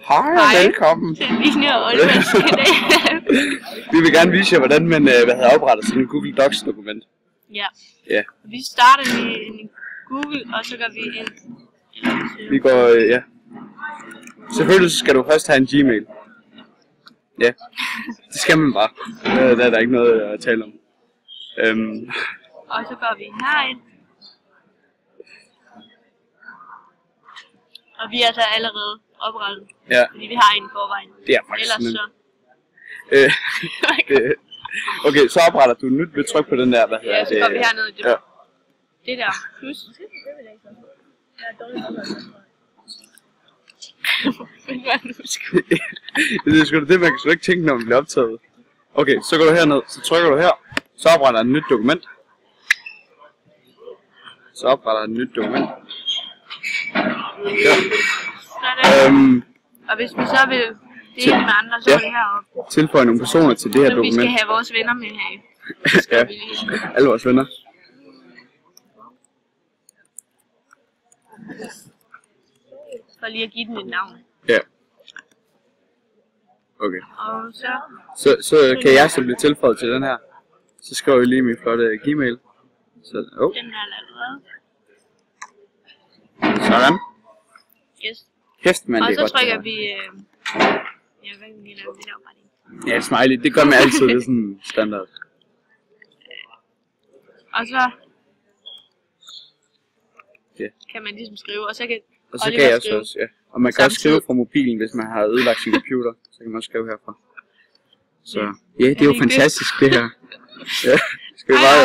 Hej, velkommen. Til Line og Oliver i dag. Vi vil gerne vise jer, hvordan man opretter sådan en Google Docs dokument. Ja. Ja. Vi starter i Google, og så går vi ind. Vi går, ja. Selvfølgelig skal du først have en Gmail. Ja, det skal man bare. Der er der ikke noget at tale om. Og så går vi herind. Og vi er så allerede oprettet. Ja. Fordi vi har en i forvejen. Det er faktisk ellers så. Okay, så opretter du nyt ved tryk på den der, hvad hedder Ja, så går vi hernede i det. Ja. Det der. Plus. Det er sgu da det, man kan sgu ikke tænke, når man bliver optaget. Okay, så går du herned, så trykker du her, så opretter et nyt dokument. Så opretter et nyt dokument. Ja. Og hvis vi så vil dele med andre, så er det heroppe. Tilføje nogle personer til det her så dokument. Vi skal have vores venner med her. Ja, alle vores venner. For lige at give den et navn. Ja. Okay. Og Så kan jeg så blive tilføjet til den her. Så skriver jeg lige min flotte Gmail. Så, den er allerede. Sådan. Yes. Kæft, mand, og det er så godt. trykker vi... ja, hvad kan vi lave det opretning? Ja, smiley. Det gør man altid, det er sådan standard. Og så... Ja. Kan man ligesom skrive, og så kan... Og så kan jeg så også, ja. Og man kan også skrive fra mobilen, hvis man har ødelagt sin computer. Så kan man også skrive herfra. Så ja, det er jo fantastisk det her. Ja, skal vi bare...